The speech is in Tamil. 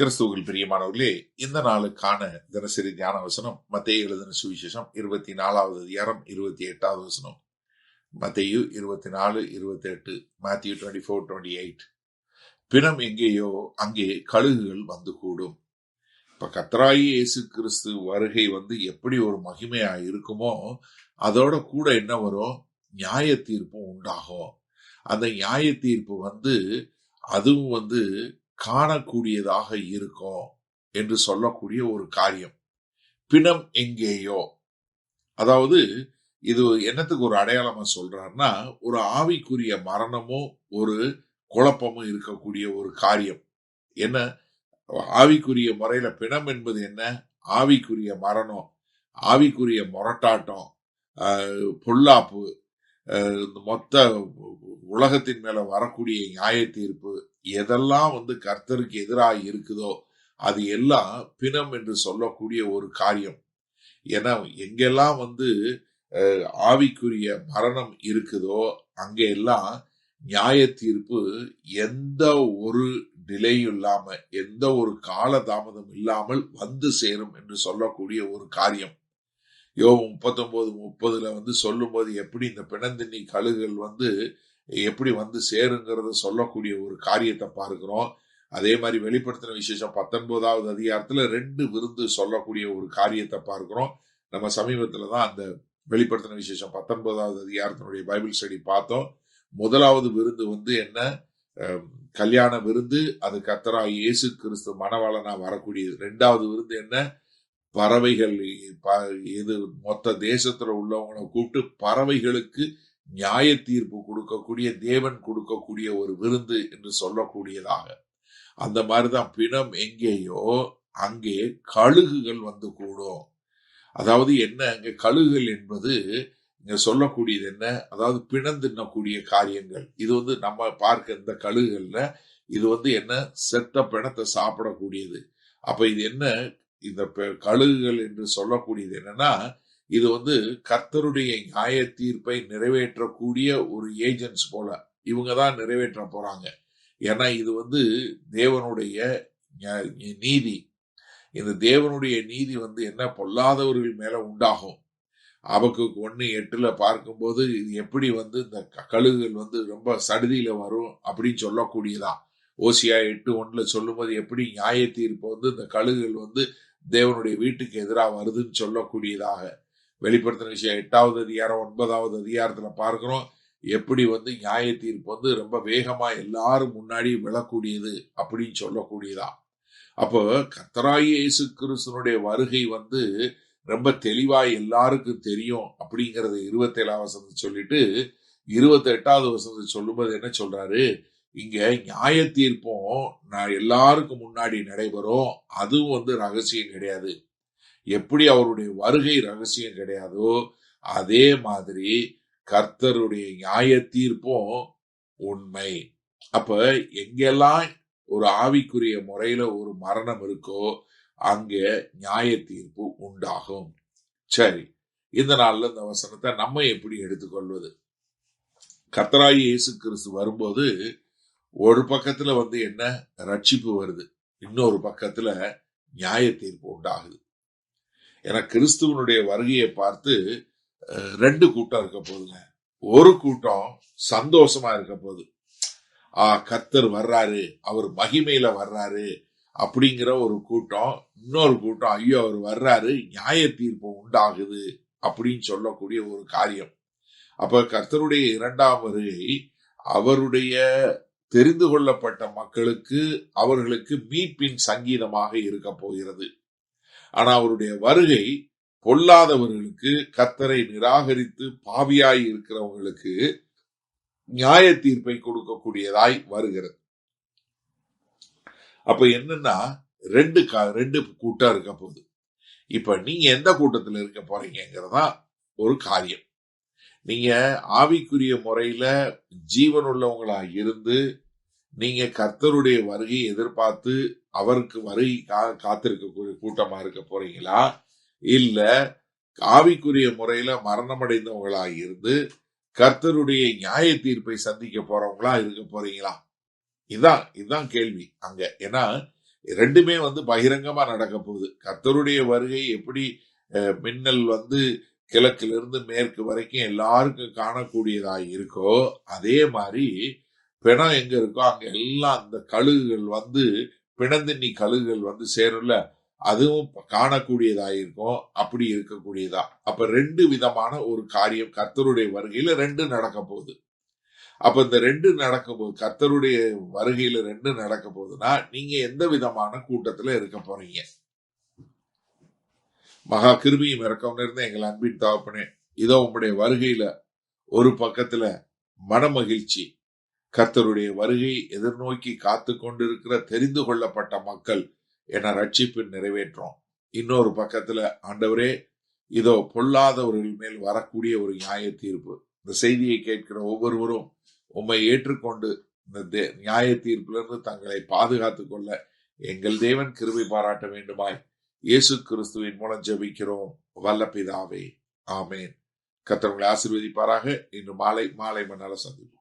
கிறிஸ்துவில் பிரியமானவர்களே, இந்த நாளுக்கான தினசரி தியான வசனம் மத்தேயு எழுதின சுவிசேஷம் 24வது அதிகாரம் 28வது வசனம். மத்தேயு 24:28, Matthew 24:28. பிணம் எங்கேயோ அங்கே கழுகுகள் வந்து கூடும். இப்ப கர்த்தராகிய இயேசு கிறிஸ்து வருகை எப்படி ஒரு மகிமையா இருக்குமோ, அதோட கூட என்ன வரும்? நியாய தீர்ப்பும் உண்டாகும். அந்த நியாய தீர்ப்பு அதுவும் காணக்கூடியதாக இருக்கும் என்று சொல்லக்கூடிய ஒரு காரியம். பிணம் எங்கேயோ, அதாவது இது என்னத்துக்கு ஒரு அடையாளமா சொல்றாருன்னா, ஒரு ஆவிக்குரிய மரணமும் ஒரு குழப்பமும் இருக்கக்கூடிய ஒரு காரியம். என்ன ஆவிக்குரிய முறையில பிணம் என்பது என்ன? ஆவிக்குரிய மரணம், ஆவிக்குரிய முரட்டாட்டம், பொல்லாப்பு, மொத்த உலகத்தின் மேல வரக்கூடிய நியாய தீர்ப்பு, எதெல்லாம் கர்த்தருக்கு எதிராக இருக்குதோ அது எல்லாம் பிணம் என்று சொல்லக்கூடிய ஒரு காரியம். ஏன்னா எங்கெல்லாம் ஆவிக்குரிய மரணம் இருக்குதோ அங்கெல்லாம் நியாய தீர்ப்பு எந்த ஒரு டிலேயும் இல்லாம, எந்த ஒரு காலதாமதம் இல்லாமல் சேரும் என்று சொல்லக்கூடிய ஒரு காரியம். யோபு 39:30 சொல்லும் போது எப்படி இந்த பிணந்தின்னி கழுகுகள் எப்படி சேருங்கிறத சொல்லக்கூடிய ஒரு காரியத்தை பார்க்கிறோம். அதே மாதிரி வெளிப்படுத்தின விசேஷம் 19வது அதிகாரத்துல 2 விருந்து சொல்லக்கூடிய ஒரு காரியத்தை பார்க்கிறோம். நம்ம சமீபத்துலதான் அந்த வெளிப்படுத்தின விசேஷம் 19வது அதிகாரத்தினுடைய பைபிள் ஸ்டடி பார்த்தோம். முதலாவது விருந்து என்ன? கல்யாண விருந்து. அது கர்த்தராகிய இயேசு கிறிஸ்து மணவாளனா வரக்கூடியது. 2வது விருந்து என்ன? பறவைகள். இது மொத்த தேசத்துல உள்ளவங்களை கூப்பிட்டு பறவைகளுக்கு நியாய தீர்ப்பு கொடுக்கக்கூடிய, தேவன் கொடுக்கக்கூடிய ஒரு விருந்து என்று சொல்லக்கூடியதாக. அந்த மாதிரிதான் பிணம் எங்கேயோ அங்கே கழுகுகள் கூடும். அதாவது என்ன, அங்க கழுகுகள் என்பது இங்க சொல்லக்கூடியது என்ன? அதாவது பிணந்தின்னக்கூடிய காரியங்கள். இது நம்ம பார்க்க இந்த கழுகுகள்ல இது என்ன? செத்த பிணத்தை சாப்பிடக்கூடியது. அப்ப இது என்ன? இந்த கழுகுகள் என்று சொல்லக்கூடியது என்னன்னா, இது கர்த்தருடைய நியாய தீர்ப்பை நிறைவேற்றக்கூடிய ஒரு ஏஜென்ட்ஸ் போல இவங்க தான் நிறைவேற்ற போறாங்க. ஏன்னா இது தேவனுடைய நீதி. இந்த தேவனுடைய நீதி என்ன? பொல்லாதவர்கள் மேல உண்டாகும். ஆபக்குக்கு 1:8 பார்க்கும்போது இது எப்படி இந்த கழுகுகள் ரொம்ப சடுதியில வரும் அப்படின்னு சொல்லக்கூடியதான். ஓசியா 8:1 சொல்லும் போது எப்படி நியாய தீர்ப்பு இந்த கழுகுகள் தேவனுடைய வீட்டுக்கு எதிராக வருதுன்னு சொல்லக்கூடியதாக. வெளிப்படுத்தின விஷயம் 8வது அதிகாரம் 9வது அதிகாரத்துல பார்க்கிறோம் எப்படி நியாய தீர்ப்பு ரொம்ப வேகமா எல்லாரும் முன்னாடி விழக்கூடியது அப்படின்னு சொல்லக்கூடியதா. அப்போ கர்த்தராகிய இயேசு கிறிஸ்துனுடைய வருகை ரொம்ப தெளிவா எல்லாருக்கும் தெரியும் அப்படிங்கறது 27வது வசனத்தை சொல்லிட்டு 28வது வசனத்தை சொல்லும்போது என்ன சொல்றாரு? இங்க நியாய தீர்ப்பும் நான் எல்லாருக்கும் முன்னாடி நடைபெறும். அதுவும் ரகசியம் கிடையாது. எப்படி அவருடைய வருகை ரகசியம் கிடையாதோ அதே மாதிரி கர்த்தருடைய நியாய தீர்ப்பும் உண்மை. அப்ப எங்கெல்லாம் ஒரு ஆவிக்குரிய முறையில ஒரு மரணம் இருக்கோ அங்க நியாய தீர்ப்பு உண்டாகும். சரி, இந்த நாள்ல இந்த வசனத்தை நம்ம எப்படி எடுத்துக்கொள்வது? கர்த்தராகிய இயேசு கிறிஸ்து வரும்போது ஒரு பக்கத்துல என்ன? ரட்சிப்பு வருது, இன்னொரு பக்கத்துல நியாய தீர்ப்பு உண்டாகுது. ஏன்னா கிறிஸ்துவனுடைய வருகையை பார்த்து 2 கூட்டம் இருக்க போதுங்க. ஒரு கூட்டம் சந்தோஷமா இருக்க போகுது. கர்த்தர் வர்றாரு, அவர் மகிமையில வர்றாரு அப்படிங்கிற ஒரு கூட்டம். இன்னொரு கூட்டம் ஐயோ அவர் வர்றாரு, நியாய தீர்ப்பு உண்டாகுது அப்படின்னு சொல்லக்கூடிய ஒரு காரியம். அப்ப கர்த்தருடைய 2ஆம் வருகை அவருடைய தெரிந்து கொள்ளப்பட்ட மக்களுக்கு, அவர்களுக்கு மீட்பின் சங்கீதமாக இருக்க போகிறது. ஆனா அவருடைய வருகை பொல்லாதவர்களுக்கு, கர்த்தரை நிராகரித்து பாவியாய் இருக்கிறவங்களுக்கு நியாய தீர்ப்பை கொடுக்கக்கூடியதாய் வருகிறது. அப்ப என்னன்னா 2 கூட்டம் இருக்க போகுது. இப்ப நீங்க எந்த கூட்டத்துல இருக்க போறீங்கிறதா ஒரு காரியம். நீங்க ஆவிக்குரிய முறையில ஜீவன் உள்ளவங்களா இருந்து நீங்க கர்த்தருடைய வருகையை எதிர்பார்த்து அவருக்கு வருகை காத்திருக்கக்கூடிய கூட்டமா இருக்க போறீங்களா? இல்ல ஆவிக்குரிய முறையில மரணமடைந்தவங்களா இருந்து கர்த்தருடைய நியாய தீர்ப்பை சந்திக்க போறவங்களா இருக்க போறீங்களா? இதுதான் கேள்வி அங்க. ஏன்னா ரெண்டுமே பகிரங்கமா நடக்க போகுது. கர்த்தருடைய வருகை எப்படி மின்னல் கிழக்கிலிருந்து மேற்கு வரைக்கும் எல்லாருக்கும் காணக்கூடியதாய் இருக்கோ, அதே மாதிரி பிணம் எங்க இருக்கோ அங்க எல்லாம் அந்த கழுகுகள் பிணந்தின்னி கழுகுகள் சேரும்ல, அதுவும் காணக்கூடியதா இருக்கும். அப்படி இருக்கக்கூடியதா. அப்ப 2 விதமான ஒரு காரியம் கர்த்தருடைய வருகையில 2 நடக்க போகுது. அப்ப இந்த 2 நடக்கும்போது, கர்த்தருடைய வருகையில 2 நடக்க போகுதுன்னா, நீங்க எந்த விதமான கூட்டத்துல இருக்க போறீங்க? மகா கிருபையும் இரக்கம் நிறைந்த எங்கள் அன்பின் தகப்பனே, இதோ உம்முடைய வருகையில ஒரு பக்கத்துல மனமகிழ்ச்சி, கர்த்தருடைய வருகை எதிர்நோக்கி காத்து கொண்டிருக்கிற தெரிந்து கொள்ளப்பட்ட மக்கள் என ரட்சிப்பில் நிறைவேற்றோம். இன்னொரு பக்கத்துல ஆண்டவரே, இதோ பொல்லாதவர்கள் மேல் வரக்கூடிய ஒரு நியாய தீர்ப்பு. இந்த செய்தியை கேட்கிற ஒவ்வொருவரும் உம்மை ஏற்றுக்கொண்டு இந்த நியாய தீர்ப்பிலிருந்து தங்களை பாதுகாத்துக் கொள்ள எங்கள் தேவன் கிருபை பாராட்ட வேண்டுமாய் இயேசு கிறிஸ்துவின் மூலம் ஜெபிக்கிறோம் வல்ல பிதாவே, ஆமேன். கர்த்தர் உங்களை ஆசீர்வதிப்பாராக. இன்று மாலை மணால சந்திப்போம்.